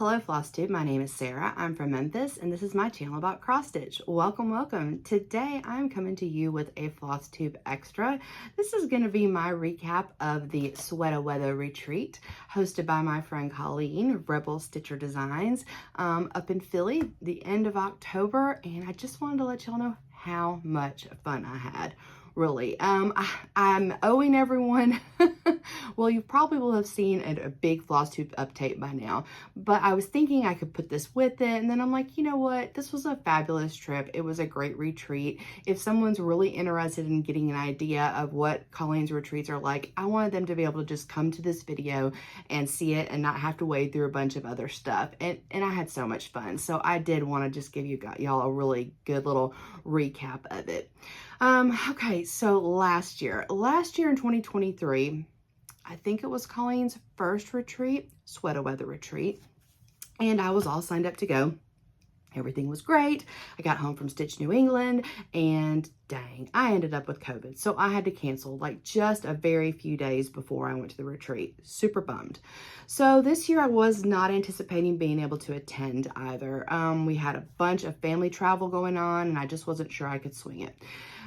Hello FlossTube, my name is Sarah. I'm from Memphis and this is my channel about cross stitch. Welcome, welcome. Today I'm coming to you with a FlossTube extra. This is going to be my recap of the Sweata Weatha retreat hosted by my friend Colleen, Rebel Stitcher Designs, up in Philly the end of October, and I just wanted to let y'all know how much fun I had. Really, I'm owing everyone, well, you probably will have seen a big FlossTube update by now, but I was thinking I could put this with it, and then I'm like, you know what, this was a fabulous trip. It was a great retreat. If someone's really interested in getting an idea of what Colleen's retreats are like, I wanted them to be able to just come to this video and see it and not have to wade through a bunch of other stuff, and I had so much fun, so I did want to just give y'all a really good little recap of it. Okay, so last year in 2023, I think it was Colleen's first retreat, Sweata Weatha retreat, and I was all signed up to go. Everything was great. I got home from Stitch New England and dang, I ended up with COVID. So I had to cancel like just a very few days before I went to the retreat. Super bummed. So this year I was not anticipating being able to attend either. We had a bunch of family travel going on and I just wasn't sure I could swing it.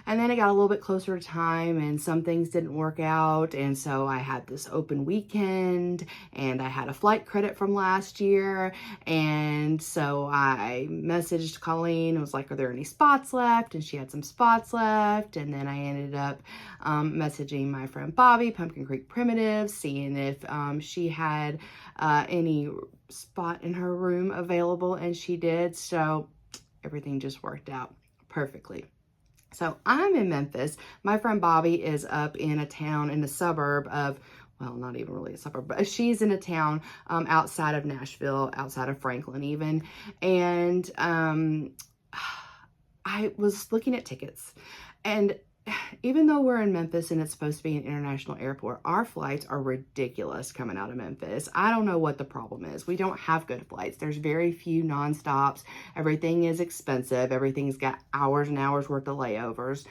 And then it got a little bit closer to time and some things didn't work out. And so I had this open weekend and I had a flight credit from last year. And so I messaged Colleen and was like, are there any spots left? And she had some spots left. And then I ended up messaging my friend Bobby, Pumpkin Creek Primitives, seeing if she had any spot in her room available. And she did. So everything just worked out perfectly. So I'm in Memphis. My friend Bobby is up in a town in a suburb of, well, not even really a suburb, but she's in a town outside of Nashville, outside of Franklin even. And I was looking at tickets, and even though we're in Memphis and it's supposed to be an international airport, our flights are ridiculous coming out of Memphis. I don't know what the problem is. We don't have good flights. There's very few nonstops. Everything is expensive. Everything's got hours and hours worth of layovers.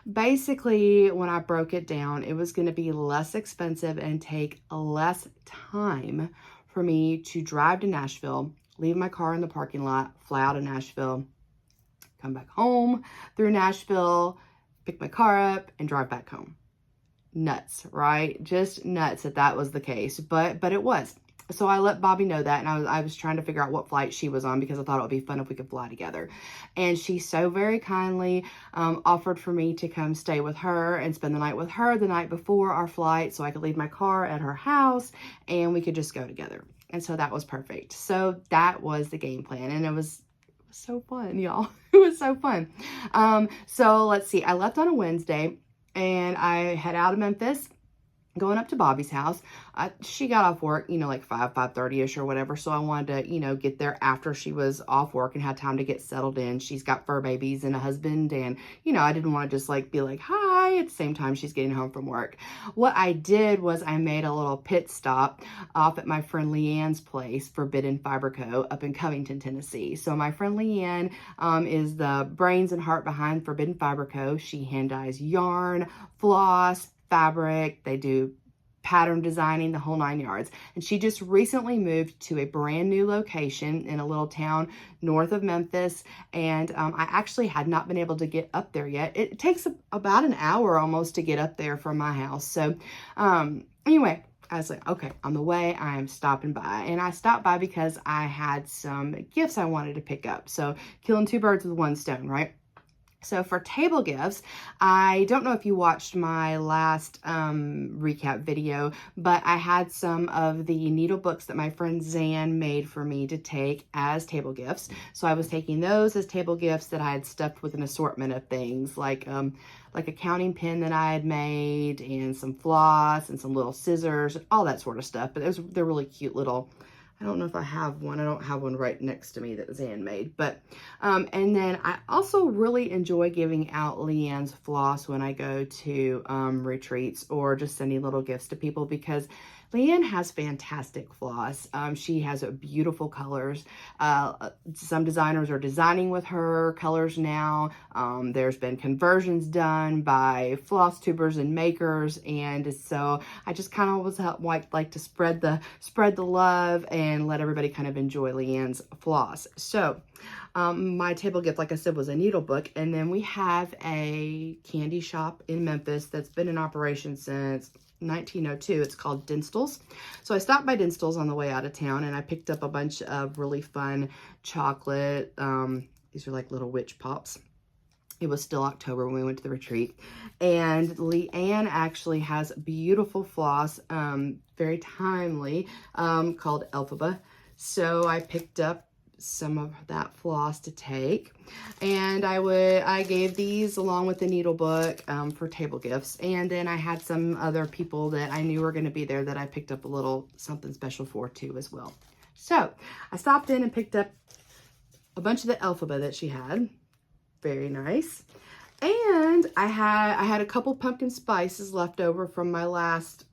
Basically, when I broke it down, it was going to be less expensive and take less time for me to drive to Nashville, leave my car in the parking lot, fly out of Nashville, come back home through Nashville, pick my car up and drive back home. Nuts, right? Just nuts that was the case, but it was. So I let Bobby know that, and I was trying to figure out what flight she was on because I thought it would be fun if we could fly together. And she so very kindly offered for me to come stay with her and spend the night with her the night before our flight so I could leave my car at her house and we could just go together. And so that was perfect. So that was the game plan, and it was so fun, y'all. It was so fun. So let's see, I left on a Wednesday and I head out of Memphis, going up to Bobby's house. She got off work, like 5:30ish or whatever. So I wanted to, get there after she was off work and had time to get settled in. She's got fur babies and a husband, and, I didn't want to just be like, hi, at the same time she's getting home from work. What I did was I made a little pit stop off at my friend Leanne's place, Forbidden Fiber Co. up in Covington, Tennessee. So my friend Leanne is the brains and heart behind Forbidden Fiber Co. She hand dyes yarn, floss, fabric. They do pattern designing, the whole 9 yards. And she just recently moved to a brand new location in a little town north of Memphis. And I actually had not been able to get up there yet. It takes about an hour almost to get up there from my house. So anyway, I was like, okay, on the way, I am stopping by. And I stopped by because I had some gifts I wanted to pick up. So killing two birds with one stone, right? So for table gifts, I don't know if you watched my last recap video, but I had some of the needle books that my friend Zan made for me to take as table gifts. So I was taking those as table gifts that I had stuffed with an assortment of things like a counting pin that I had made and some floss and some little scissors, all that sort of stuff. But they're really cute little, I don't know if I have one. I don't have one right next to me that Zan made. But, and then I also really enjoy giving out Leanne's floss when I go to retreats or just sending little gifts to people because Leanne has fantastic floss. She has beautiful colors. Some designers are designing with her colors now. There's been conversions done by FlossTubers and makers, and so I just kind of was like to spread the love and and let everybody kind of enjoy Leanne's floss. So my table gift, like I said, was a needle book. And then we have a candy shop in Memphis that's been in operation since 1902. It's called Dinstall's. So I stopped by Dinstall's on the way out of town, and I picked up a bunch of really fun chocolate. These are like little witch pops. It was still October when we went to the retreat. And Leanne actually has beautiful floss, very timely, called Elphaba. So I picked up some of that floss to take, and I gave these along with the needle book for table gifts. And then I had some other people that I knew were going to be there that I picked up a little something special for too as well. So I stopped in and picked up a bunch of the Elphaba that she had. Very nice. And I had a couple pumpkin spices left over from my last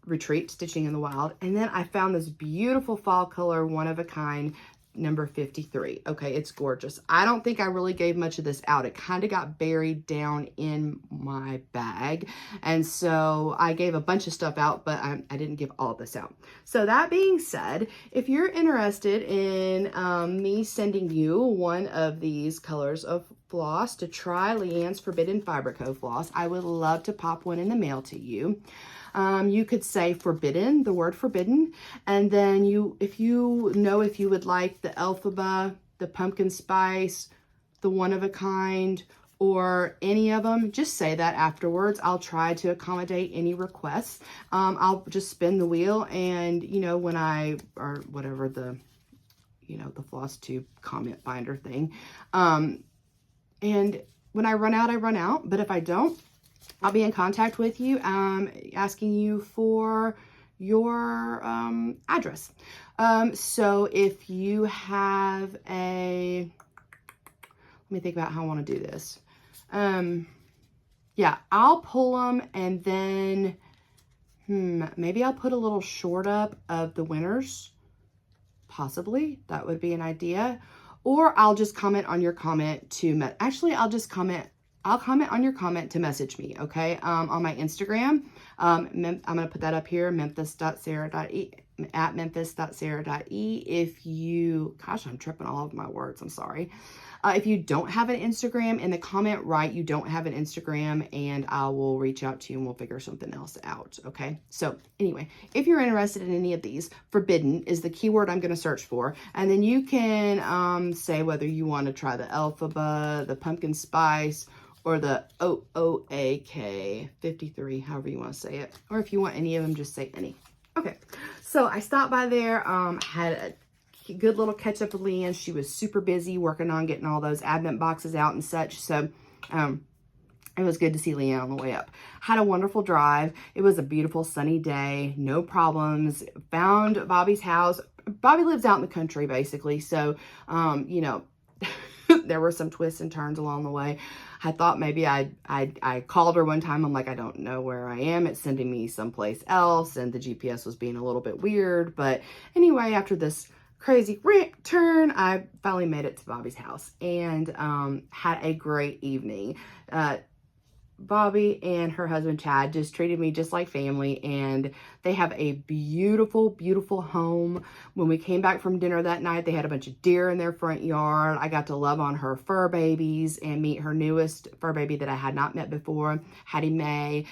retreat, Stitching in the Wild. And then I found this beautiful fall color, one of a kind, number 53. Okay, it's gorgeous. I don't think I really gave much of this out. It kind of got buried down in my bag. And so I gave a bunch of stuff out, but I didn't give all of this out. So that being said, if you're interested in me sending you one of these colors of floss to try, Leanne's Forbidden Fiber Co. floss, I would love to pop one in the mail to you. You could say forbidden, the word forbidden, and then if you would like the Elphaba, the pumpkin spice, the one of a kind, or any of them, just say that afterwards. I'll try to accommodate any requests. I'll just spin the wheel, and when or whatever the FlossTube comment binder thing, and when I run out, I run out. But if I don't, I'll be in contact with you, asking you for your address. So if you have let me think about how I want to do this. Yeah, I'll pull them, and then maybe I'll put a little short up of the winners. Possibly, that would be an idea. Or I'll just comment on your comment I'll comment on your comment to message me, okay? On my Instagram. I'm going to put that up here, memphis.sarah.e, at memphis.sarah.e. If you, gosh, I'm tripping all over my words. I'm sorry. If you don't have an Instagram, in the comment, write you don't have an Instagram, and I will reach out to you and we'll figure something else out, okay? So anyway, if you're interested in any of these, forbidden is the keyword I'm going to search for. And then you can say whether you want to try the Elphaba, the pumpkin spice, or the OOAK 53, however you want to say it. Or if you want any of them, just say any. Okay, so I stopped by there, had a good little catch up with Leanne. She was super busy working on getting all those advent boxes out and such. So it was good to see Leanne on the way up. Had a wonderful drive. It was a beautiful sunny day, no problems. Found Bobby's house. Bobby lives out in the country basically. So, there were some twists and turns along the way. I thought maybe I called her one time. I'm like, I don't know where I am. It's sending me someplace else. And the GPS was being a little bit weird. But anyway, after this crazy turn, I finally made it to Bobby's house and had a great evening. Bobby and her husband Chad just treated me just like family, and they have a beautiful, beautiful home. When we came back from dinner that night, they had a bunch of deer in their front yard. I got to love on her fur babies and meet her newest fur baby that I had not met before, Hattie Mae.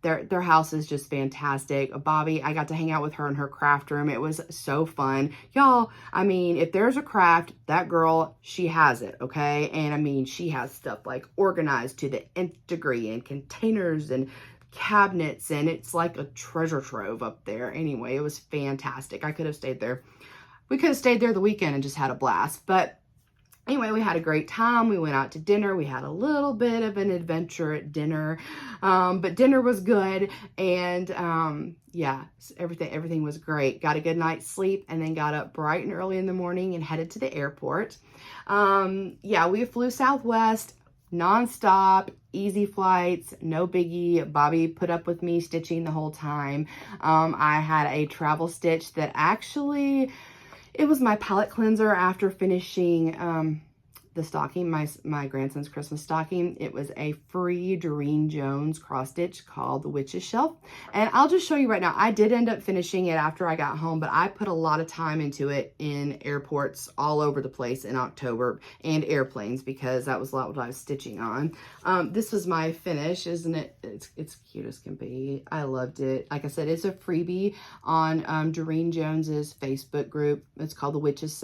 Their house is just fantastic. Bobby, I got to hang out with her in her craft room. It was so fun. Y'all, I mean, if there's a craft, that girl, she has it, okay? And I mean, she has stuff like organized to the nth degree, and containers and cabinets, and it's like a treasure trove up there. Anyway, it was fantastic. I could have stayed there. We could have stayed there the weekend and just had a blast. But anyway, we had a great time. We went out to dinner. We had a little bit of an adventure at dinner, but dinner was good. And yeah, everything was great. Got a good night's sleep, and then got up bright and early in the morning and headed to the airport. Yeah, we flew Southwest, nonstop, easy flights, no biggie. Bobby put up with me stitching the whole time. I had a travel stitch that actually, it was my palette cleanser after finishing the stocking, my grandson's Christmas stocking. It was a free Doreen Jones cross stitch called the Witch's Shelf. And I'll just show you right now. I did end up finishing it after I got home, but I put a lot of time into it in airports all over the place in October, and airplanes, because that was a lot what I was stitching on. This was my finish, isn't it? It's cute as can be. I loved it. Like I said, it's a freebie on Doreen Jones's Facebook group. It's called the Witch's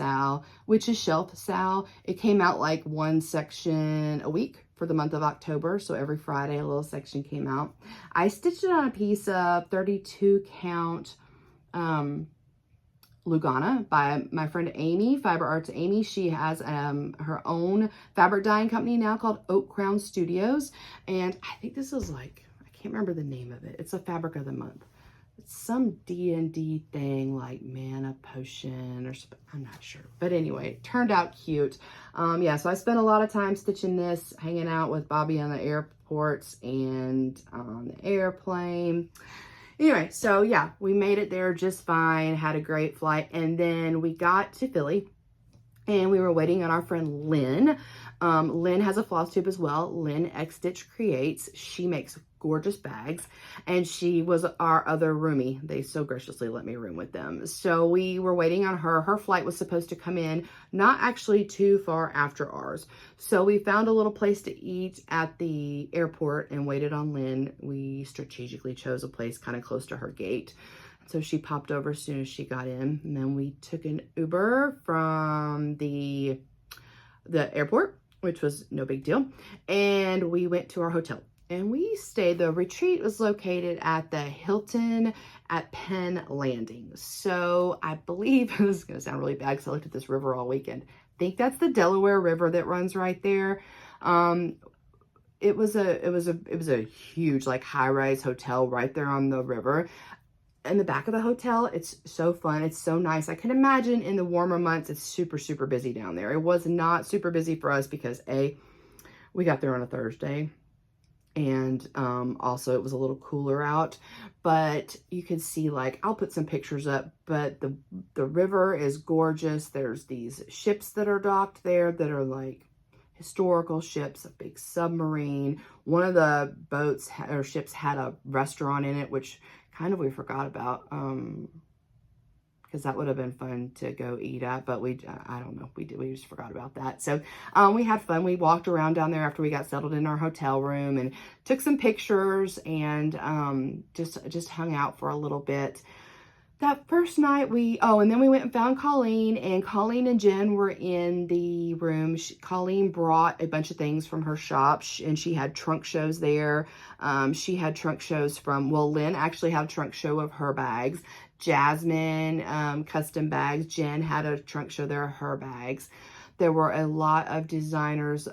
Shelf Sal. It came out like one section a week for the month of October. So every Friday, a little section came out. I stitched it on a piece of 32 count Lugana by my friend Amy, Fiber Arts Amy. She has her own fabric dyeing company now called Oak Crown Studios. And I think this is like, I can't remember the name of it. It's a fabric of the month. It's some D&D thing like Mana Potion or something. I'm not sure. But anyway, it turned out cute. Yeah, so I spent a lot of time stitching this, hanging out with Bobby on the airports and on the airplane. Anyway, so yeah, we made it there just fine, had a great flight. And then we got to Philly and we were waiting on our friend Lynn. Lynn has a floss tube as well. Lynn X Stitch Creates. She makes gorgeous bags, and she was our other roomie. They so graciously let me room with them. So we were waiting on her. Her flight was supposed to come in not actually too far after ours. So we found a little place to eat at the airport and waited on Lynn. We strategically chose a place kind of close to her gate. So she popped over as soon as she got in, and then we took an Uber from the airport, which was no big deal, and we went to our hotel. And we stayed, the retreat was located at the Hilton at Penn Landing. So I believe, this is going to sound really bad because I looked at this river all weekend. I think that's the Delaware River that runs right there. It was a huge like high-rise hotel right there on the river. In the back of the hotel, it's so fun. It's so nice. I can imagine in the warmer months, it's super, super busy down there. It was not super busy for us because we got there on a Thursday. And also it was a little cooler out, but you can see, like, I'll put some pictures up, but the river is gorgeous. There's these ships that are docked there that are like historical ships, a big submarine. One of the boats or ships had a restaurant in it, which kind of we forgot about, because that would have been fun to go eat at, but I don't know, we just forgot about that. So we had fun. We walked around down there after we got settled in our hotel room and took some pictures and just hung out for a little bit. That first night and then we went and found Colleen, and Colleen and Jen were in the room. Colleen brought a bunch of things from her shop, and she had trunk shows there. She had trunk shows Lynn actually had a trunk show of her bags. Jasmine, custom bags. Jen had a trunk show there of her bags. There were a lot of designers,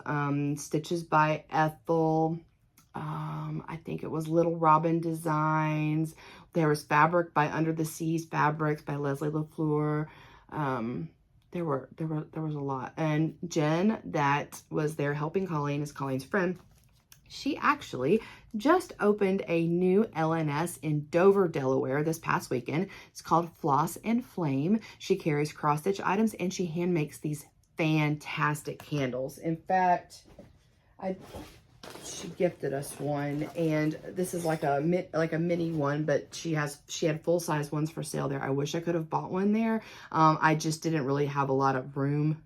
stitches by Ethel. I think it was Little Robin Designs. There was fabric by Under the Seas Fabrics by Leslie LaFleur. There was a lot. And Jen, that was there helping Colleen, is Colleen's friend. She actually just opened a new LNS in Dover, Delaware this past weekend. It's called Floss and Flame. She carries cross stitch items and she hand makes these fantastic candles. In fact, she gifted us one, and this is like a mini one, but she had full-size ones for sale there. I wish I could have bought one there. I just didn't really have a lot of room,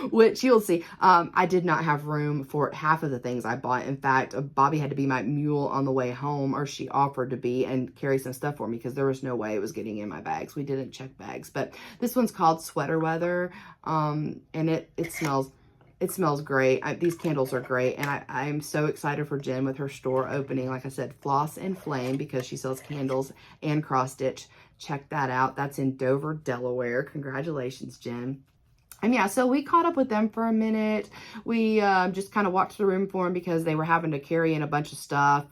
which you'll see. I did not have room for half of the things I bought. In fact, Bobby had to be my mule on the way home, or she offered to be, and carry some stuff for me because there was no way it was getting in my bags. We didn't check bags, but this one's called Sweata Weatha, and it smells great. These candles are great, and I'm so excited for Jen with her store opening. Like I said, Floss and Flame, because she sells candles and cross stitch. Check that out. That's in Dover, Delaware. Congratulations, Jen. And yeah, so we caught up with them for a minute. We just kind of walked to the room for them because they were having to carry in a bunch of stuff.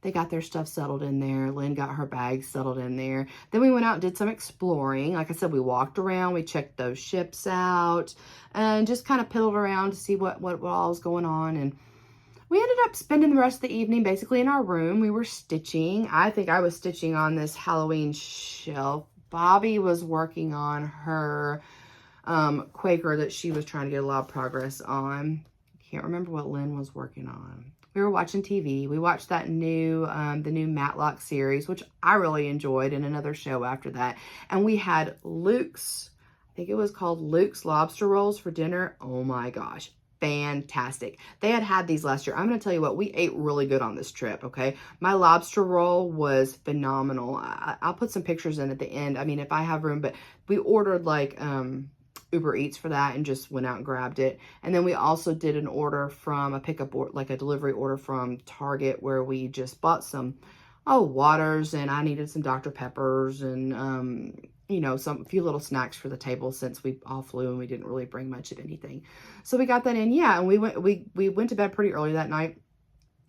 They got their stuff settled in there. Lynn got her bags settled in there. Then we went out and did some exploring. Like I said, we walked around. We checked those ships out and just kind of piddled around to see what all was going on. And we ended up spending the rest of the evening basically in our room. We were stitching. I think I was stitching on this Halloween shelf. Bobby was working on her Quaker that she was trying to get a lot of progress on. Can't remember what Lynn was working on. We were watching TV. We watched that new, the new Matlock series, which I really enjoyed, and another show after that. And we had Luke's, I think it was called Luke's Lobster Rolls for dinner. Oh my gosh, fantastic. They had these last year. I'm going to tell you what, we ate really good on this trip, okay? My lobster roll was phenomenal. I'll put some pictures in at the end. I mean, if I have room, but we ordered like, Uber Eats for that and just went out and grabbed it. And then we also did an order from a pickup or like a delivery order from Target, where we just bought some waters, and I needed some Dr. Peppers and you know, a few little snacks for the table since we all flew and we didn't really bring much of anything. So we got that in. Yeah, and we went to bed pretty early that night.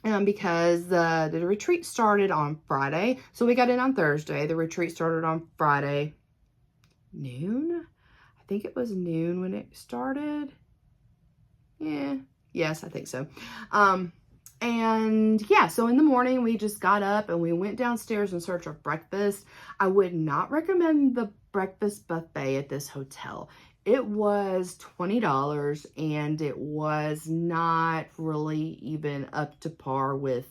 Because the retreat started on Friday. So we got in on Thursday. The retreat started on Friday noon. I think it was noon when it started. Yeah. Yes, I think so. And yeah, so in the morning we just got up and we went downstairs in search of breakfast. I would not recommend the breakfast buffet at this hotel. It was $20 and it was not really even up to par with,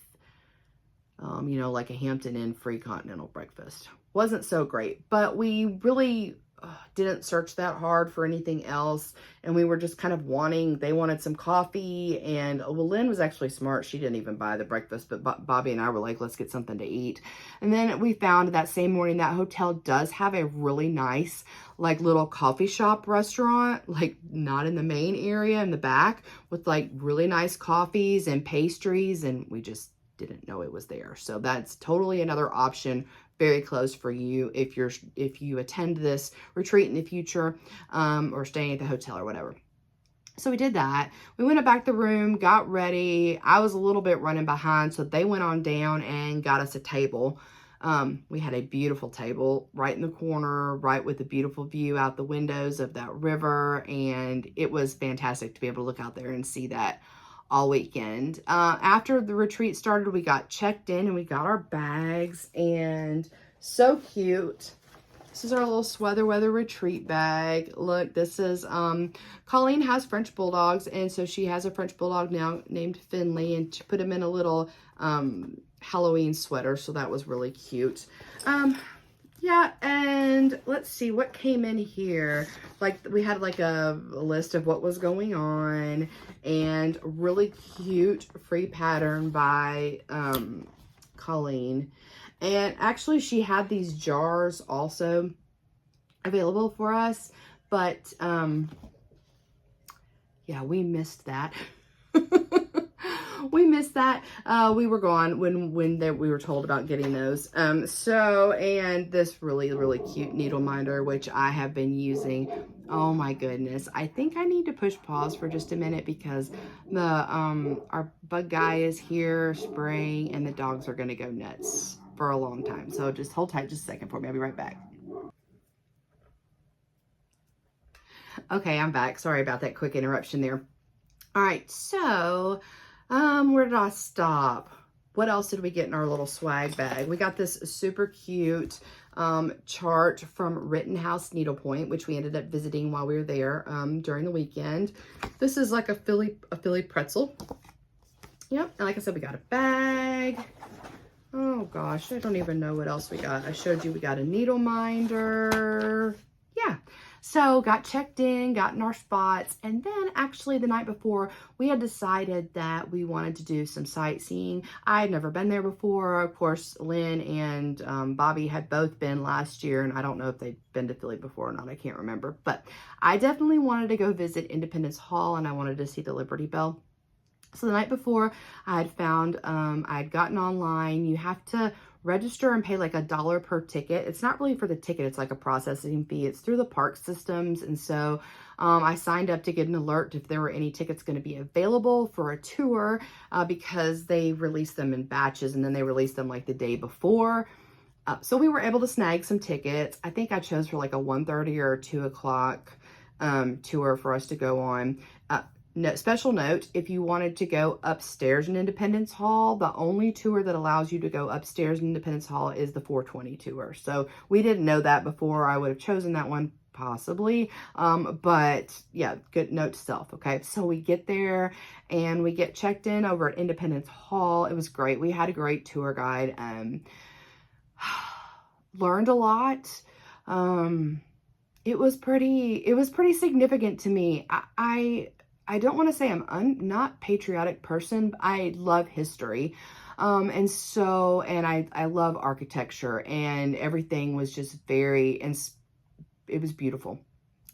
you know, like a Hampton Inn free continental breakfast. Wasn't so great, but we really didn't search that hard for anything else. And we were just kind of they wanted some coffee. And well, Lynn was actually smart. She didn't even buy the breakfast, but Bobby and I were like, let's get something to eat. And then we found that same morning, that hotel does have a really nice, like little coffee shop restaurant, like not in the main area, in the back, with like really nice coffees and pastries. And we just didn't know it was there. So that's totally another option, very close for you if you attend this retreat in the future, or staying at the hotel or whatever. So we did that. We went back to the room, got ready. I was a little bit running behind, so they went on down and got us a table. We had a beautiful table right in the corner, right with a beautiful view out the windows of that river, and it was fantastic to be able to look out there and see that all weekend. After the retreat started, we got checked in and we got our bags, and so cute. This is our little Sweata Weatha retreat bag. Look, this is, Colleen has French Bulldogs, and so she has a French Bulldog now named Finley, and she put him in a little Halloween sweater, so that was really cute. Yeah, and let's see what came in here. Like, we had like a list of what was going on, and really cute free pattern by Colleen. And actually she had these jars also available for us, but yeah, we missed that. We missed that. We were gone when we were told about getting those. So, and this really, really cute needle minder, which I have been using. Oh my goodness. I think I need to push pause for just a minute because the, our bug guy is here spraying and the dogs are going to go nuts for a long time. So just hold tight just a second for me. I'll be right back. Okay, I'm back. Sorry about that quick interruption there. All right. So, where did I stop? What else did we get in our little swag bag? We got this super cute chart from Rittenhouse Needlepoint, which we ended up visiting while we were there during the weekend. This is like a Philly pretzel. Yep, and like I said, we got a bag. Oh gosh, I don't even know what else we got. I showed you we got a needle minder. Yeah. So got checked in, got in our spots, and then actually the night before we had decided that we wanted to do some sightseeing. I had never been there before. Of course, Lynn and Bobby had both been last year, and I don't know if they'd been to Philly before or not. I can't remember, but I definitely wanted to go visit Independence Hall, and I wanted to see the Liberty Bell. So the night before, I had found, I had gotten online, you have to register and pay like $1 per ticket. It's not really for the ticket, it's like a processing fee. It's through the park systems. And so I signed up to get an alert if there were any tickets going to be available for a tour because they release them in batches and then they release them like the day before. So we were able to snag some tickets. I think I chose for like a 1:30 or 2 o'clock tour for us to go on. No, special note, if you wanted to go upstairs in Independence Hall, the only tour that allows you to go upstairs in Independence Hall is the 420 tour. So we didn't know that before. I would have chosen that one possibly. But yeah, good note to self. Okay. So we get there and we get checked in over at Independence Hall. It was great. We had a great tour guide. Learned a lot. It was pretty significant to me. I don't want to say I'm not patriotic person, but I love history. And I love architecture, and everything was just it was beautiful.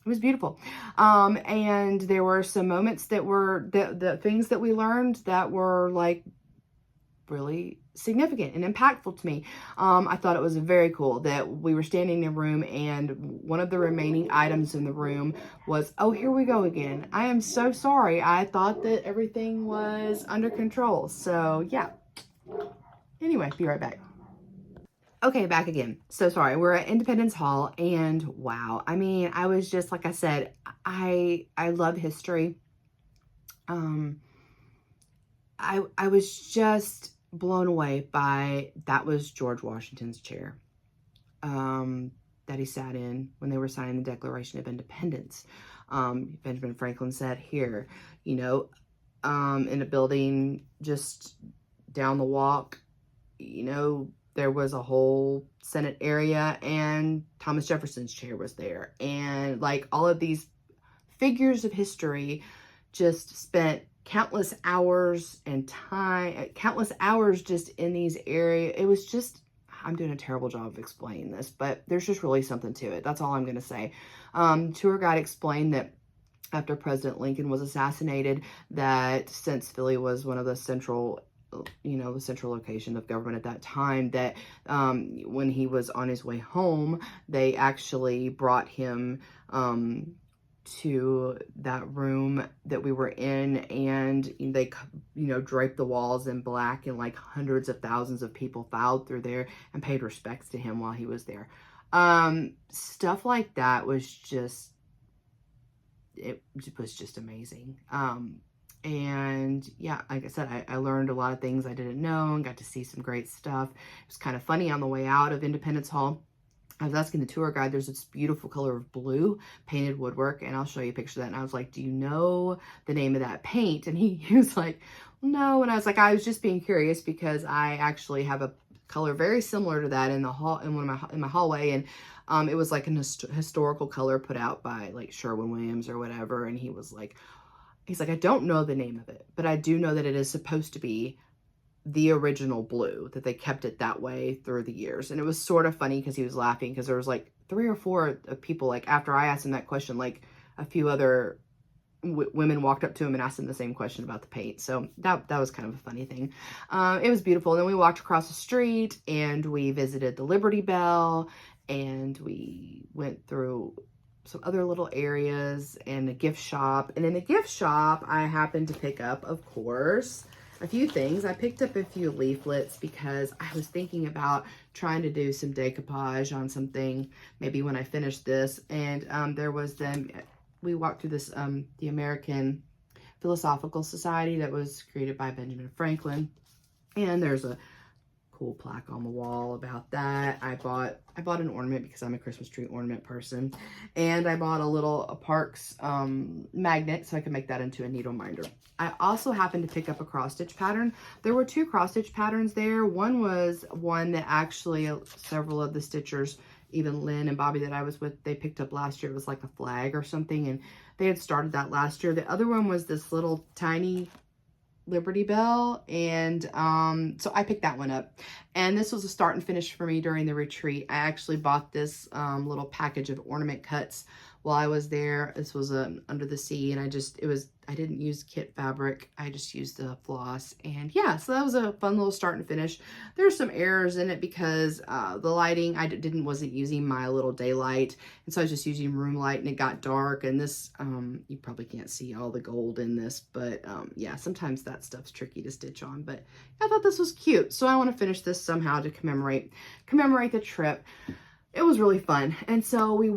It was beautiful. And there were some moments that were the things that we learned that were like really significant and impactful to me. I thought it was very cool that we were standing in a room and one of the remaining items in the room was, oh, here we go again. I am so sorry. I thought that everything was under control. So yeah. Anyway, be right back. Okay, back again. So sorry. We're at Independence Hall and wow. I mean, I was just, like I said, I love history. I was just blown away by, that was George Washington's chair that he sat in when they were signing the Declaration of Independence. Benjamin Franklin sat here, you know, in a building just down the walk, you know, there was a whole Senate area and Thomas Jefferson's chair was there. And like all of these figures of history just spent countless hours and time, countless hours just in these areas. It was just, I'm doing a terrible job of explaining this, but there's just really something to it. That's all I'm going to say. Tour guide explained that after President Lincoln was assassinated, that since Philly was one of the central, you know, the central location of government at that time, that when he was on his way home, they actually brought him to that room that we were in, and they, you know, draped the walls in black, and like hundreds of thousands of people filed through there and paid respects to him while he was there. Stuff like that was just, it was just amazing. And yeah, like I said, I learned a lot of things I didn't know and got to see some great stuff. It was kind of funny on the way out of Independence Hall. I was asking the tour guide, there's this beautiful color of blue painted woodwork, and I'll show you a picture of that. And I was like, do you know the name of that paint? And he was like, no. And I was like, I was just being curious because I actually have a color very similar to that in the hall, in my hallway. And it was like an historical color put out by like Sherwin-Williams or whatever. And he's like, I don't know the name of it, but I do know that it is supposed to be the original blue, that they kept it that way through the years. And it was sort of funny because he was laughing because there was like 3 or 4 people, like after I asked him that question, like a few other women walked up to him and asked him the same question about the paint. So that was kind of a funny thing. It was beautiful. And then we walked across the street and we visited the Liberty Bell, and we went through some other little areas and a gift shop. And in the gift shop, I happened to pick up, of course, a few things. I picked up a few leaflets because I was thinking about trying to do some decoupage on something maybe when I finish this. And there was we walked through this, the American Philosophical Society that was created by Benjamin Franklin. And there's a cool plaque on the wall about that. I bought an ornament because I'm a Christmas tree ornament person, and I bought a Parks magnet so I could make that into a needle minder. I also happened to pick up a cross stitch pattern. There were 2 cross stitch patterns there. One was one that actually several of the stitchers, even Lynn and Bobby that I was with, they picked up last year. It was like a flag or something, and they had started that last year. The other one was this little tiny Liberty Bell, and so I picked that one up, and this was a start and finish for me during the retreat. I actually bought this little package of ornament cuts while I was there. This was Under the Sea, and I didn't use kit fabric, I just used the floss. And yeah, so that was a fun little start and finish. There's some errors in it because the lighting, I wasn't using my little daylight, and so I was just using room light, and it got dark. And this, you probably can't see all the gold in this, but yeah, sometimes that stuff's tricky to stitch on. But I thought this was cute, so I want to finish this somehow to commemorate the trip. It was really fun. And so we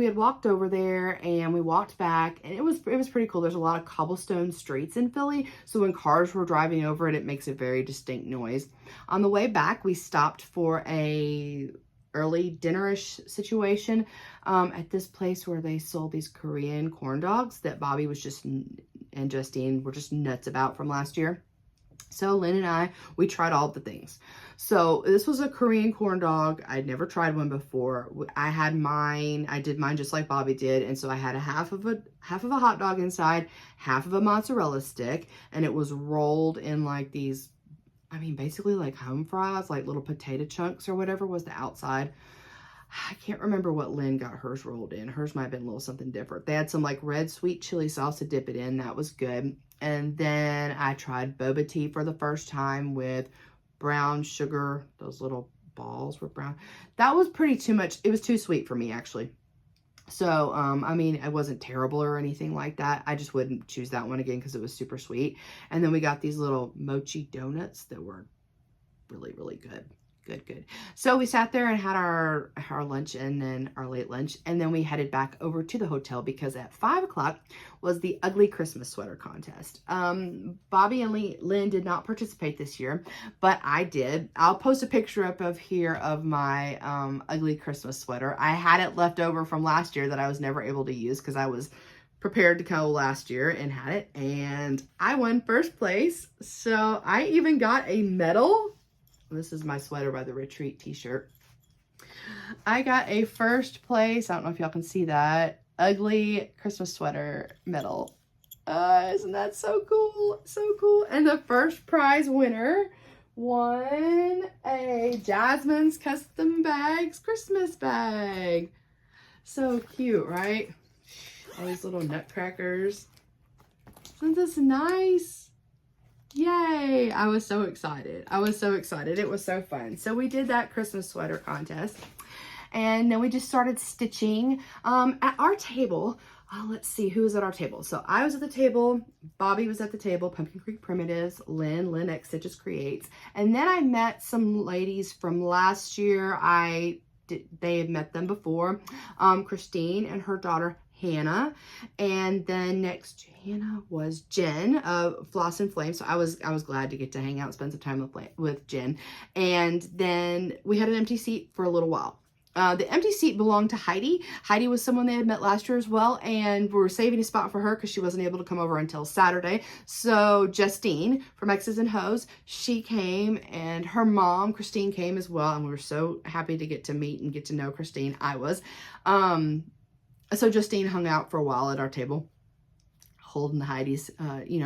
had walked over there and we walked back, and it was pretty cool. There's a lot of cobblestone streets in Philly, so when cars were driving over it makes a very distinct noise. On the way back, we stopped for a early dinnerish situation at this place where they sold these Korean corn dogs that Bobby was and Justine were just nuts about from last year. So Lynn and I, we tried all the things. So this was a Korean corn dog. I'd never tried one before. I did mine just like Bobby did. And so I had a half of a hot dog inside, half of a mozzarella stick, and it was rolled in like these, I mean, basically like home fries, like little potato chunks or whatever was the outside. I can't remember what Lynn got hers rolled in. Hers might have been a little something different. They had some like red sweet chili sauce to dip it in. That was good. And then I tried boba tea for the first time with brown sugar. Those little balls were brown. That was pretty too much. It was too sweet for me, actually. So, I mean, it wasn't terrible or anything like that. I just wouldn't choose that one again because it was super sweet. And then we got these little mochi donuts that were really, really good. Good. So we sat there and had our lunch and then our late lunch. And then we headed back over to the hotel because at 5 o'clock was the ugly Christmas sweater contest. Bobby and Lynn did not participate this year, but I did. I'll post a picture up of here of my ugly Christmas sweater. I had it left over from last year that I was never able to use because I was prepared to go last year and had it. And I won first place. So I even got a medal. This is my Sweater by the Retreat t-shirt. I got a first place, I don't know if y'all can see that, ugly Christmas sweater medal. Isn't that so cool? So cool. And the first prize winner won a Jasmine's Custom Bags Christmas bag. So cute, right? All these little nutcrackers. Isn't this nice? Yay! I was so excited. It was so fun. So we did that Christmas sweater contest. And then we just started stitching. At our table, let's see, who was at our table? So I was at the table, Bobby was at the table, Pumpkin Creek Primitives, Lynn X Stitches Creates. And then I met some ladies from last year. They had met them before. Christine and her daughter, Hannah, and then next to Hannah was Jen of Floss and Flame. So I was glad to get to hang out and spend some time with Jen. And then we had an empty seat for a little while. The empty seat belonged to Heidi. Heidi was someone they had met last year as well, and we were saving a spot for her because she wasn't able to come over until Saturday. So Justine from X's and Hoes, she came, and her mom, Christine, came as well, and we were so happy to get to meet and get to know Christine. I was. So Justine hung out for a while at our table, holding Heidi's,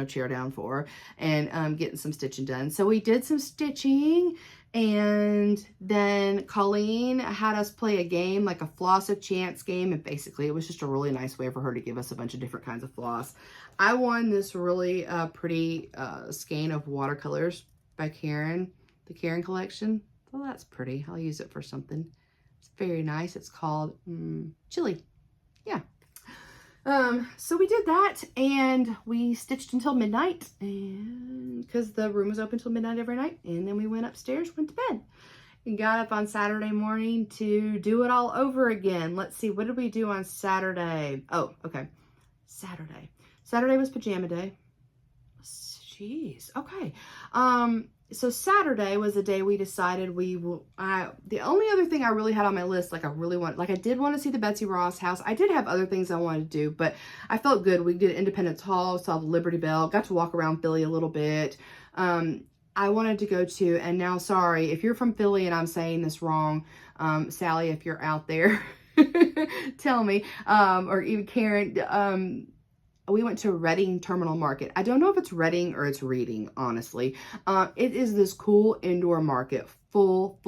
chair down for her and getting some stitching done. So we did some stitching, and then Colleen had us play a game, like a floss of chance game. And basically it was just a really nice way for her to give us a bunch of different kinds of floss. I won this really pretty skein of watercolors by Karen, the Karen collection. Well, that's pretty. I'll use it for something. It's very nice. It's called Chili. Yeah. So we did that, and we stitched until midnight, and because the room was open till midnight every night. And then we went upstairs, went to bed, and got up on Saturday morning to do it all over again. Let's see, what did we do on Saturday? Oh, okay. Saturday was pajama day. Jeez. Okay. So Saturday was the day we decided the only other thing I really had on my list, I did want to see the Betsy Ross house. I did have other things I wanted to do, but I felt good. We did Independence Hall, saw the Liberty Bell, got to walk around Philly a little bit. I wanted to go to, and now, sorry, if you're from Philly and I'm saying this wrong, Sally, if you're out there, tell me, or even Karen, we went to Reading Terminal Market. I don't know if it's Reading or it's Reading, honestly. It is this cool indoor market full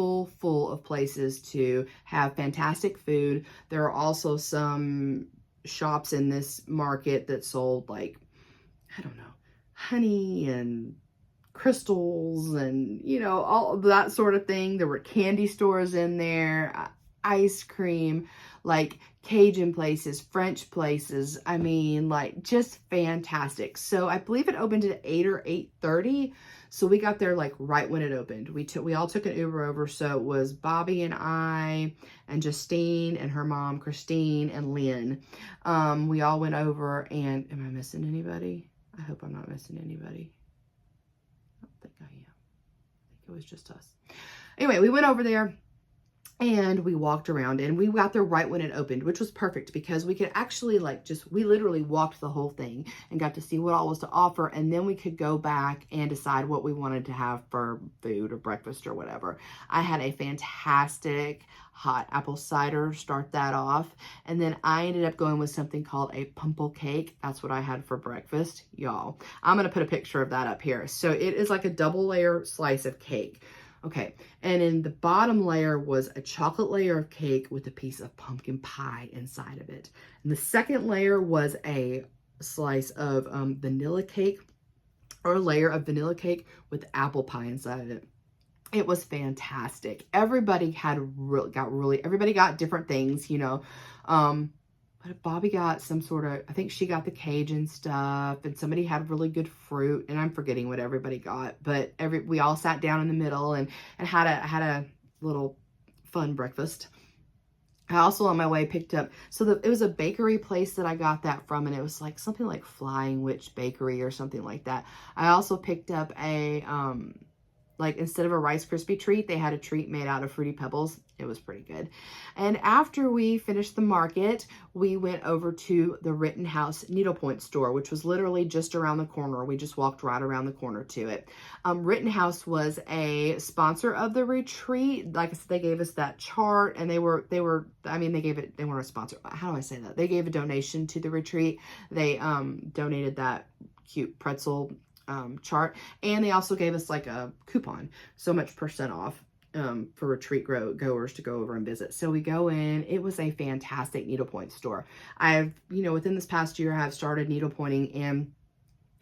of places to have fantastic food. There are also some shops in this market that sold, like, I don't know, honey and crystals and, all of that sort of thing. There were candy stores in there, ice cream, like Cajun places, French places. I mean, like, just fantastic. So I believe it opened at 8 or 8:30. So we got there like right when it opened. We all took an Uber over. So it was Bobby and I and Justine and her mom, Christine, and Lynn. We all went over, and am I missing anybody? I hope I'm not missing anybody. I don't think I am. I think it was just us. Anyway, we went over there. And we walked around, and we got there right when it opened, which was perfect because we could actually we literally walked the whole thing and got to see what all was to offer. And then we could go back and decide what we wanted to have for food or breakfast or whatever. I had a fantastic hot apple cider, start that off. And then I ended up going with something called a pumple cake. That's what I had for breakfast, y'all. I'm going to put a picture of that up here. So it is like a double layer slice of cake. Okay, and in the bottom layer was a chocolate layer of cake with a piece of pumpkin pie inside of it. And the second layer was a slice of vanilla cake, or a layer of vanilla cake with apple pie inside of it. It was fantastic. Everybody everybody got different things, you know. But Bobby got some sort of, I think she got the Cajun stuff, and somebody had really good fruit, and I'm forgetting what everybody got, but we all sat down in the middle and had a little fun breakfast. I also on my way picked up, it was a bakery place that I got that from, and it was like something like Flying Witch Bakery or something like that. I also picked up a, instead of a Rice Krispie treat, they had a treat made out of Fruity Pebbles. It was pretty good. And after we finished the market, we went over to the Rittenhouse Needlepoint store, which was literally just around the corner. We just walked right around the corner to it. Rittenhouse was a sponsor of the retreat. Like I said, they gave us that chart, and they weren't a sponsor. How do I say that? They gave a donation to the retreat. They donated that cute pretzel chart, and they also gave us like a coupon, so much % off for retreat goers to go over and visit. So we go in. It was a fantastic needlepoint store. Within this past year, I've started needlepointing, and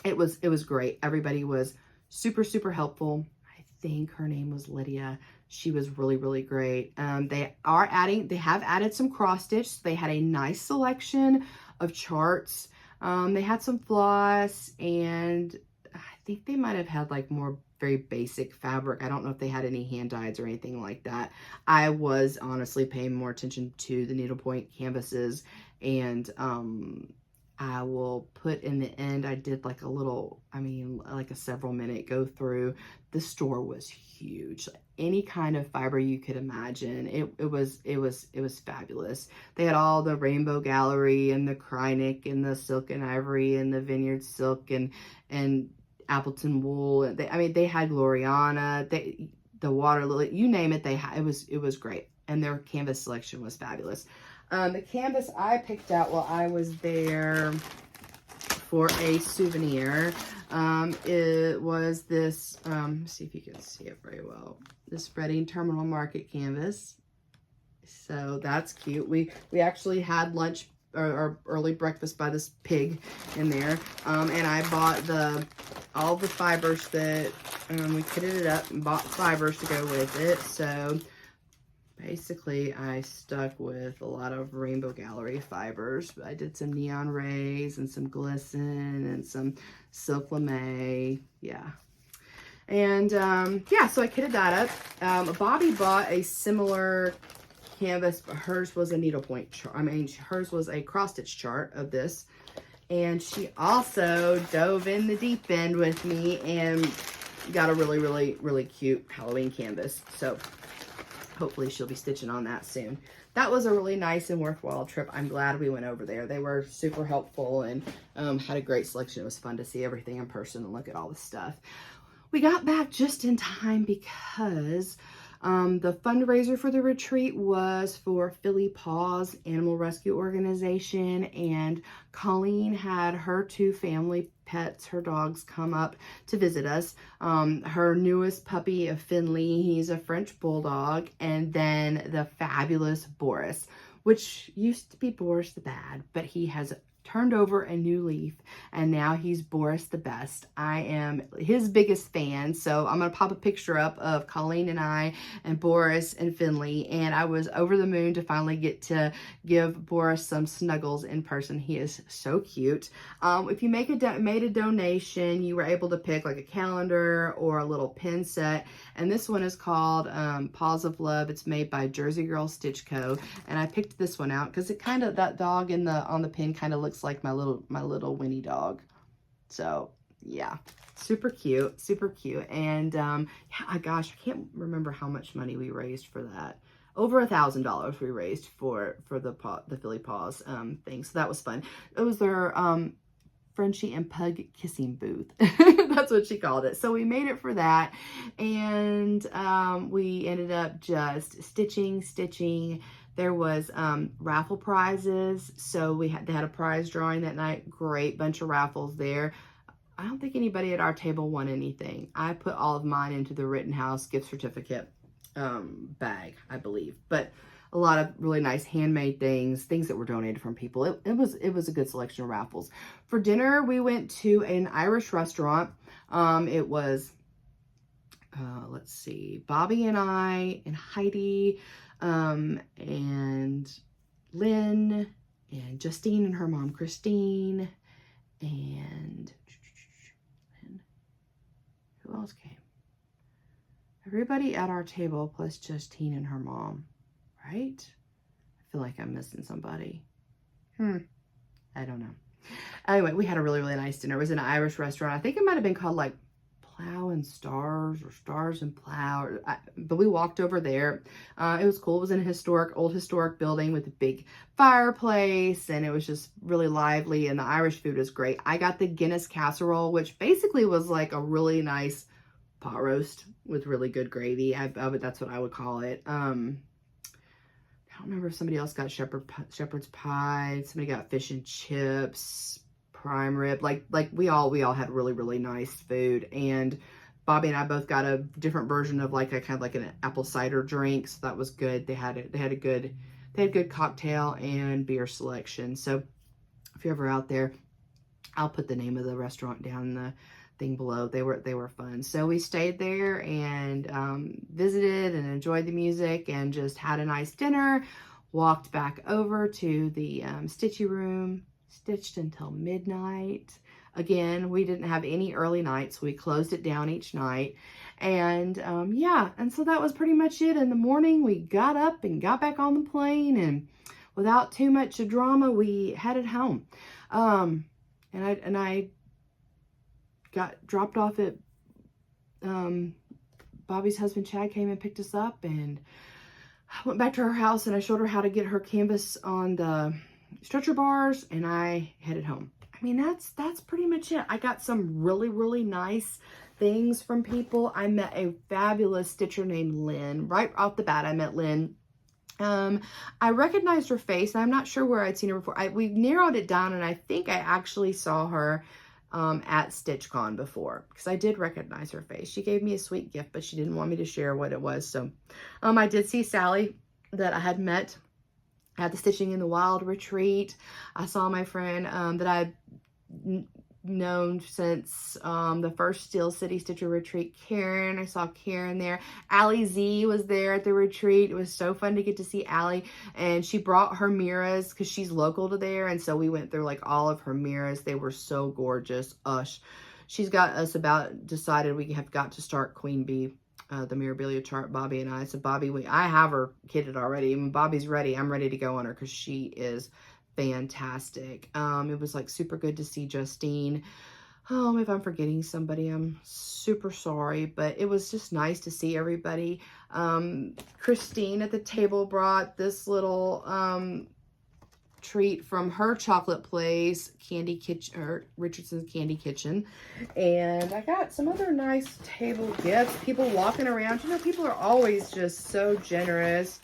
it was great. Everybody was super, super helpful. I think her name was Lydia. She was really, really great. They have added some cross stitch. They had a nice selection of charts. They had some floss, and I think they might have had like more very basic fabric. I don't know if they had any hand dyes or anything like that. I was honestly paying more attention to the needlepoint canvases, and I will put in the end, I did like a several minute go through. The store was huge. Any kind of fiber you could imagine. It was fabulous. They had all the Rainbow Gallery and the Krynic and the Silk and Ivory and the Vineyard Silk and Appleton wool. They had Gloriana, the Water Lily, you name it. It was great, and their canvas selection was fabulous. The canvas I picked out while I was there for a souvenir, it was this. See if you can see it very well. This Reading Terminal Market canvas. So that's cute. We actually had lunch or early breakfast by this pig in there, and I bought all the fibers that we kitted it up and bought fibers to go with it. So basically I stuck with a lot of Rainbow Gallery fibers. I did some neon rays and some glisten and some silk lame. Yeah. And so I kitted that up. Bobby bought a similar canvas, but hers was a needlepoint chart. Hers was a cross stitch chart of this. And she also dove in the deep end with me and got a really, really, really cute Halloween canvas. So hopefully she'll be stitching on that soon. That was a really nice and worthwhile trip. I'm glad we went over there. They were super helpful and had a great selection. It was fun to see everything in person and look at all the stuff. We got back just in time because the fundraiser for the retreat was for Philly Paws Animal Rescue Organization, and Colleen had her 2 family pets, her dogs, come up to visit us. Her newest puppy, Finley, he's a French bulldog, and then the fabulous Boris, which used to be Boris the Bad, but he has turned over a new leaf, and now he's Boris the Best. I am his biggest fan, so I'm gonna pop a picture up of Colleen and I and Boris and Finley, and I was over the moon to finally get to give Boris some snuggles in person. He is so cute. If you made a donation, you were able to pick like a calendar or a little pin set, and this one is called Paws of Love. It's made by Jersey Girl Stitch Co., and I picked this one out because it kind of, that dog on the pin kind of looks like my little Winnie dog. So yeah, super cute. And yeah, gosh, I can't remember how much money we raised for that. over $1,000 we raised for the Philly Paws thing. So that was fun. It was their Frenchie and Pug kissing booth. That's what she called it. So we made it for that. And we ended up just stitching. There was raffle prizes. So they had a prize drawing that night. Great bunch of raffles there. I don't think anybody at our table won anything. I put all of mine into the Rittenhouse gift certificate bag, I believe. But a lot of really nice handmade things that were donated from people. It was a good selection of raffles. For dinner, we went to an Irish restaurant. It was, let's see, Bobby and I and Heidi and Lynn and Justine and her mom, Christine, and who else came? Everybody at our table plus Justine and her mom, right? I feel like I'm missing somebody. I don't know. Anyway, we had a really, really nice dinner. It was an Irish restaurant. I think it might have been called like Plow and Stars or Stars and Plow. But we walked over there. It was cool. It was in a old historic building with a big fireplace. And it was just really lively. And the Irish food was great. I got the Guinness casserole, which basically was like a really nice pot roast with really good gravy. That's what I would call it. I don't remember if somebody else got shepherd's pie. Somebody got fish and chips, prime rib. Like we all had really, really nice food. And Bobby and I both got a different version of like a kind of like an apple cider drink. So that was good. They had a good cocktail and beer selection. So if you're ever out there, I'll put the name of the restaurant down in the thing below. They were fun. So we stayed there and visited and enjoyed the music and just had a nice dinner. Walked back over to the stitchy room, stitched until midnight. Again, we didn't have any early nights. We closed it down each night. And yeah, and so that was pretty much it. In the morning, we got up and got back on the plane, and without too much drama, we headed home. And I got dropped off at Bobby's husband Chad came and picked us up, and I went back to her house and I showed her how to get her canvas on the stretcher bars, and I headed home. I mean, that's pretty much it. I got some really, really nice things from people. I met a fabulous stitcher named Lynn. Right off the bat, I met Lynn. I recognized her face, and I'm not sure where I'd seen her before. We narrowed it down, and I think I actually saw her at StitchCon before, because I did recognize her face. She gave me a sweet gift, but she didn't want me to share what it was. So I did see Sally that I had met at the Stitching in the Wild retreat. I saw my friend that I'd known since the first Steel City Stitcher retreat, Karen. I saw Karen there. Allie Z was there at the retreat. It was so fun to get to see Allie, and she brought her mirrors because she's local to there, and so we went through like all of her mirrors. They were so gorgeous. She's got us decided we have got to start Queen Bee, the Mirabilia chart, Bobby and I. So Bobby, I have her kitted already. When Bobby's ready, I'm ready to go on her because she is fantastic. It was like super good to see Justine. If I'm forgetting somebody, I'm super sorry, but it was just nice to see everybody. Christine at the table brought this little treat from her chocolate place, Candy Kitchen, or Richardson's Candy Kitchen. And I got some other nice table gifts. People walking around. You know, people are always just so generous.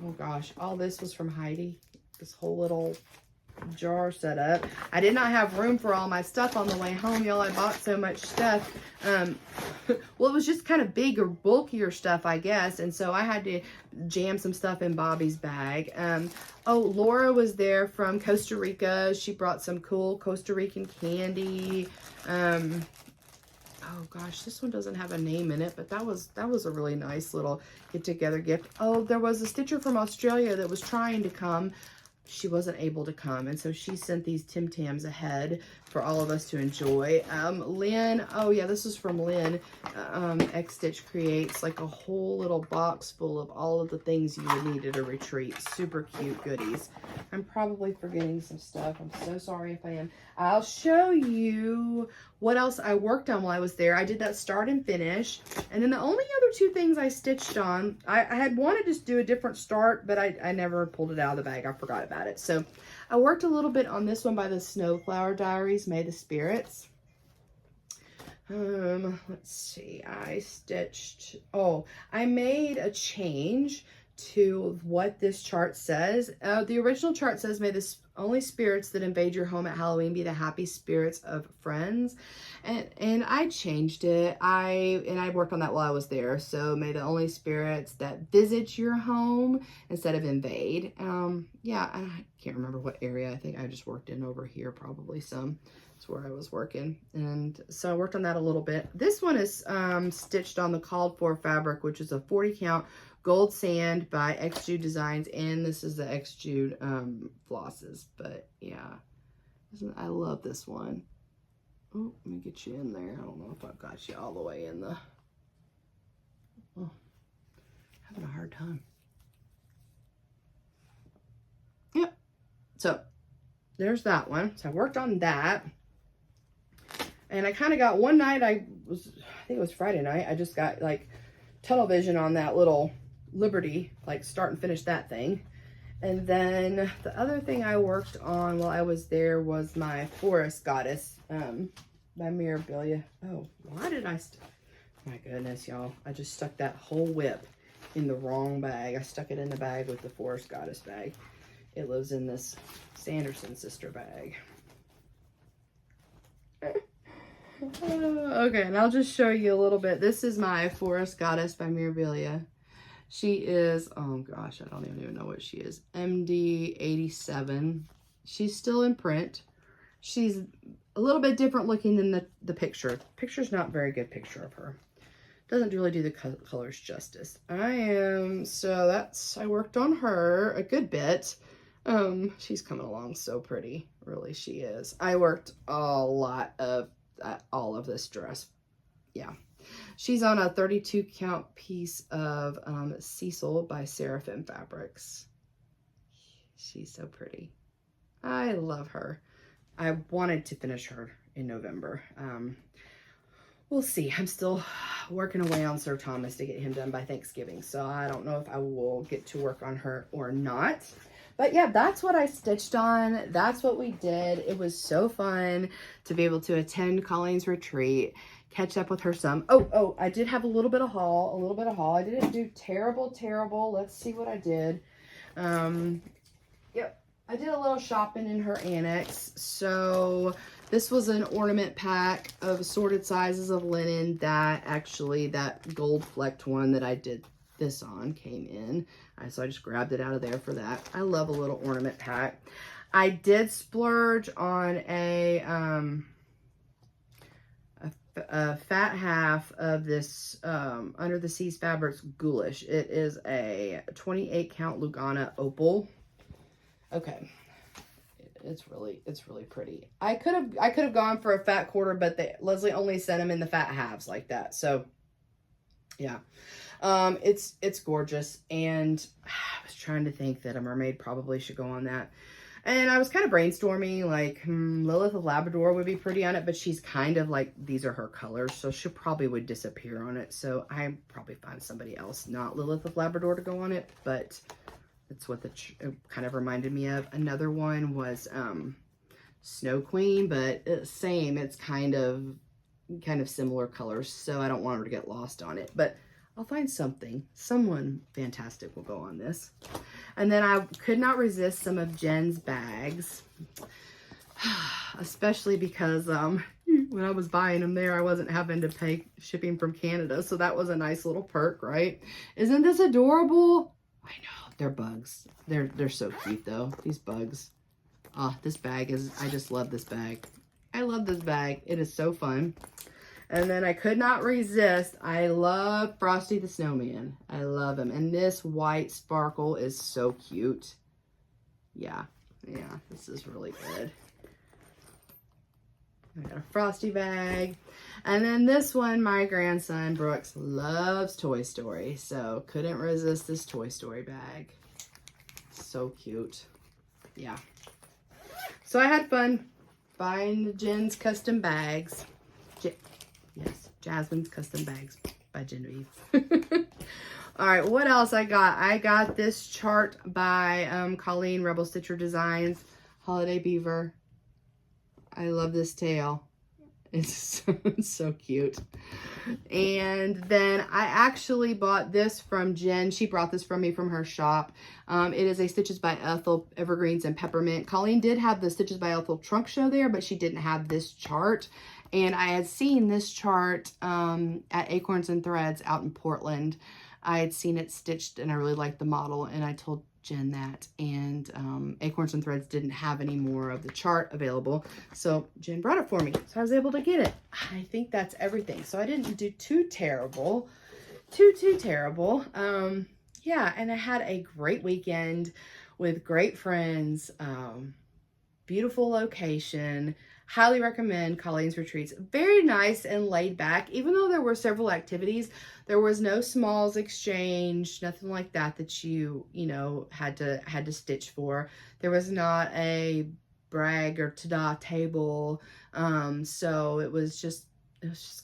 Oh gosh, all this was from Heidi. This whole little jar set up. I did not have room for all my stuff on the way home, y'all. I bought so much stuff. Well, it was just kind of big or bulkier stuff, I guess, and so I had to jam some stuff in Bobby's bag. Oh, Laura was there from Costa Rica. She brought some cool Costa Rican candy. Oh gosh, this one doesn't have a name in it, but that was a really nice little get-together gift. Oh, there was a stitcher from Australia that was trying to come, she wasn't able to come, and so she sent these Tim Tams ahead for all of us to enjoy. Lynn, oh yeah, this is from Lynn. X Stitch creates like a whole little box full of all of the things you would need at a retreat. Super cute goodies. I'm probably forgetting some stuff. I'm so sorry if I am. I'll show you what else I worked on while I was there. I did that start and finish, and then the only other two things I stitched on, I had wanted to do a different start, but I never pulled it out of the bag. I forgot about it. So I worked a little bit on this one by the Snowflower Diaries, May the Spirits. Let's see, I stitched, I made a change to what this chart says. The original chart says, may the only spirits that invade your home at Halloween be the happy spirits of friends. And I changed it. I worked on that while I was there. So may the only spirits that visit your home instead of invade. Yeah, I can't remember what area. I think I just worked in over here, probably some. That's where I was working. And so I worked on that a little bit. This one is stitched on the called for fabric, which is a 40 count gold sand by X Jude Designs, and this is the X Jude flosses. But yeah, I love this one. Oh, let me get you in there. I don't know if I've got you all the way in the, having a hard time. Yep. So there's that one. So I worked on that. And I kind of got one night, I think it was Friday night, I just got like tunnel vision on that little Liberty, like start and finish that thing. And then the other thing I worked on while I was there was my Forest Goddess by Mirabilia. Oh, why did I, my goodness, y'all. I just stuck that whole whip in the wrong bag. I stuck it in the bag with the Forest Goddess bag. It lives in this Sanderson sister bag. Okay, and I'll just show you a little bit. This is my Forest Goddess by Mirabilia. She is, oh gosh, I don't even know what she is. MD 87. She's still in print. She's a little bit different looking than the picture. Picture's not a very good picture of her. Doesn't really do the colors justice. I worked on her a good bit. She's coming along so pretty. Really, she is. I worked a lot of all of this dress. Yeah. She's on a 32 count piece of Cecil by Seraphim Fabrics. She's so pretty. I love her. I wanted to finish her in November. We'll see. I'm still working away on Sir Thomas to get him done by Thanksgiving. So I don't know if I will get to work on her or not. But yeah, that's what I stitched on. That's what we did. It was so fun to be able to attend Colleen's retreat, catch up with her some. Oh, I did have a little bit of haul, I didn't do terrible. Let's see what I did. Yep, I did a little shopping in her annex. So this was an ornament pack of assorted sizes of linen that actually, that gold flecked one that I did this on came in. So I just grabbed it out of there for that. I love a little ornament pack. I did splurge on a fat half of this Under the Seas Fabrics Ghoulish. It is a 28 count Lugana opal. Okay, it's really pretty. I could have gone for a fat quarter, but Leslie only sent them in the fat halves like that. So yeah, it's gorgeous. And I was trying to think that a mermaid probably should go on that. And I was kind of brainstorming, like, Lilith of Labrador would be pretty on it, but she's kind of like, these are her colors, so she probably would disappear on it. So I probably find somebody else, not Lilith of Labrador, to go on it, but it's what it kind of reminded me of. Another one was Snow Queen, but same, it's kind of similar colors, so I don't want her to get lost on it, but I'll find something. Someone fantastic will go on this. And then I could not resist some of Jen's bags, especially because when I was buying them there, I wasn't having to pay shipping from Canada. So that was a nice little perk, right? Isn't this adorable? I know, they're bugs. They're so cute though, these bugs. This bag is, I just love this bag. I love this bag. It is so fun. And then I could not resist. I love Frosty the Snowman. I love him. And this white sparkle is so cute. Yeah, Yeah, this is really good. I got a Frosty bag. And then this one, my grandson, Brooks, loves Toy Story. So couldn't resist this Toy Story bag. So cute. Yeah. So I had fun buying Jen's custom bags. Yes, Jasmine's custom bags by Genevieve. All right, what else I got? I got this chart by Colleen, Rebel Stitcher Designs, Holiday Beaver. I love this tail. It's so cute. And then I actually bought this from Jen. She brought this from me from her shop. It is a Stitches by Ethel Evergreens and Peppermint. Colleen did have the Stitches by Ethel trunk show there, but she didn't have this chart. And I had seen this chart at Acorns and Threads out in Portland. I had seen it stitched and I really liked the model, and I told Jen that, and Acorns and Threads didn't have any more of the chart available, so Jen brought it for me, so I was able to get it. I think that's everything, so I didn't do too terrible. Yeah, and I had a great weekend with great friends, beautiful location. Highly recommend Colleen's Retreats. Very nice and laid back. Even though there were several activities, there was no smalls exchange, nothing like that that you know, had to stitch for. There was not a brag or ta-da table. So it was just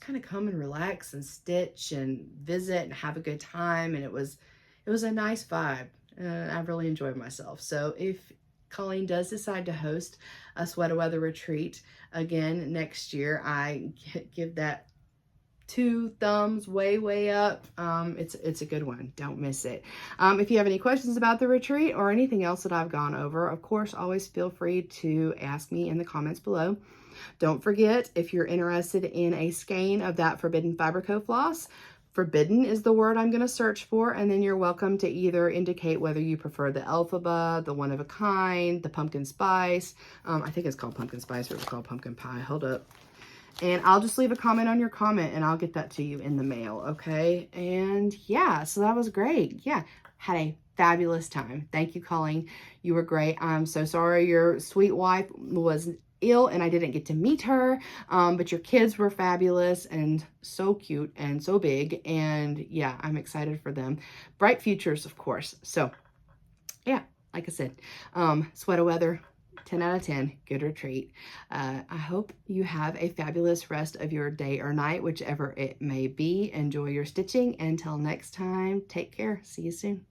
kind of come and relax and stitch and visit and have a good time. And it was a nice vibe. I really enjoyed myself. So if Colleen does decide to host a Sweata Weatha retreat again next year, I give that 2 thumbs way up. It's a good one. Don't miss it. If you have any questions about the retreat or anything else that I've gone over, of course, always feel free to ask me in the comments below. Don't forget, if you're interested in a skein of that Forbidden Fiberco floss, Forbidden is the word I'm going to search for, and then you're welcome to either indicate whether you prefer the Elphaba, the One of a Kind, the Pumpkin Spice. I think it's called Pumpkin Spice, or it's called Pumpkin Pie. Hold up. And I'll just leave a comment on your comment, and I'll get that to you in the mail, okay? And yeah, so that was great. Yeah, had a fabulous time. Thank you, Colleen. You were great. I'm so sorry your sweet wife was ill and I didn't get to meet her, but your kids were fabulous and so cute and so big, and yeah, I'm excited for them. Bright futures, of course. So yeah, like I said, Sweata Weatha, 10 out of 10, good retreat. I hope you have a fabulous rest of your day or night, whichever it may be. Enjoy your stitching. Until next time, take care. See you soon.